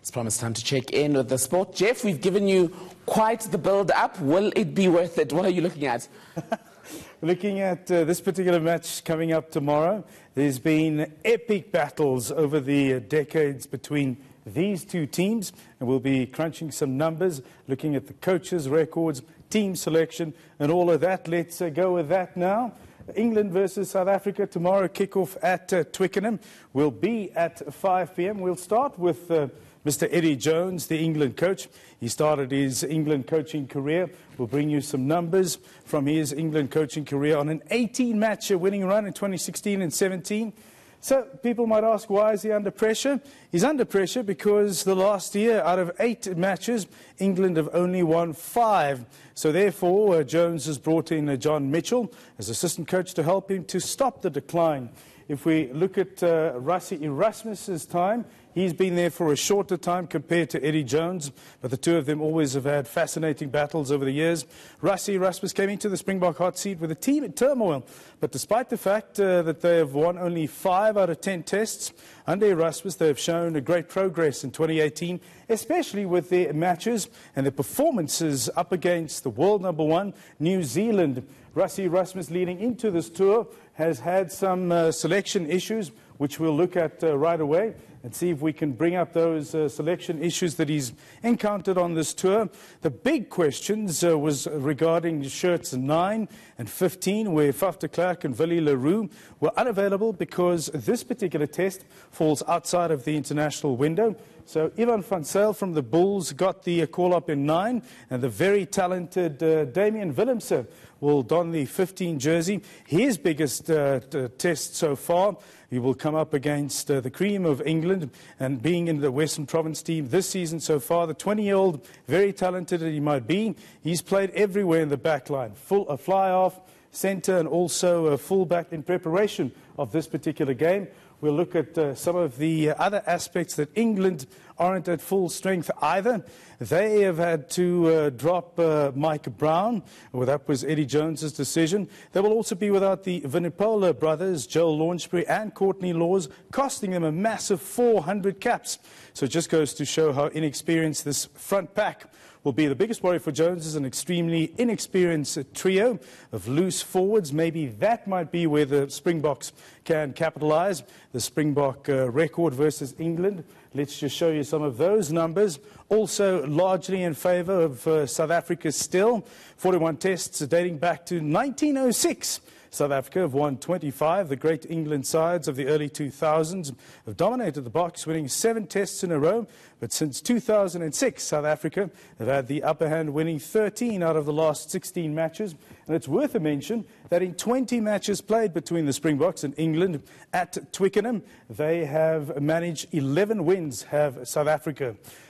It's promised time to check in with the sport. Jeff, we've given you quite the build-up. Will it be worth it? What are you looking at? Looking at this particular match coming up tomorrow, there's been epic battles over the decades between these two teams, and we'll be crunching some numbers, looking at the coaches' records, team selection, and all of that. Let's go with that now. England versus South Africa tomorrow, kickoff at Twickenham. Will be at 5 p.m. We'll start with Mr. Eddie Jones, the England coach. He started his England coaching career. We'll bring you some numbers from his England coaching career on an 18-match winning run in 2016 and 17. So people might ask, why is he under pressure? He's under pressure because the last year, out of 8 matches, England have only won 5. So therefore, Jones has brought in John Mitchell as assistant coach to help him to stop the decline. If we look at RASSIE Erasmus's time, he's been there for a shorter time compared to Eddie Jones, but the two of them always have had fascinating battles over the years. RASSIE Erasmus came into the Springbok hot seat with a team in turmoil, but despite the fact that they have won only 5 out of 10 tests, under Erasmus they have shown a great progress in 2018, especially with their matches and their performances up against the world #1, New Zealand. RASSIE Erasmus leading into this tour has had some selection issues, which we'll look at right away and see if we can bring up those selection issues that he's encountered on this tour. The big questions was regarding shirts 9 and 15, where Faf de Klerk and Willie Leroux were unavailable because this particular test falls outside of the international window. So Ivan van Zyl from the Bulls got the call-up in 9, and the very talented Damian Willemse will don the 15 jersey. His biggest test so far. He will come up against the cream of England, and being in the Western Province team this season so far, the 20-year-old, very talented that he might be, he's played everywhere in the back line, a fly-off, centre, and also a full-back in preparation of this particular game. We'll look at some of the other aspects that England aren't at full strength either. They have had to drop Mike Brown. Well, that was Eddie Jones's decision. They will also be without the Vunipola brothers, Joel Launchbury and Courtney Laws, costing them a massive 400 caps. So it just goes to show how inexperienced this front pack will be. The biggest worry for Jones is an extremely inexperienced trio of loose forwards. Maybe that might be where the Springboks can capitalise. The Springbok record versus England. Let's just show you some of those numbers. Also largely in favour of South Africa still. 41 tests dating back to 1906. South Africa have won 25. The great England sides of the early 2000s have dominated the Boks, winning 7 tests in a row. But since 2006, South Africa have had the upper hand, winning 13 out of the last 16 matches. And it's worth a mention that in 20 matches played between the Springboks and England at Twickenham, they have managed 11 wins, have South Africa.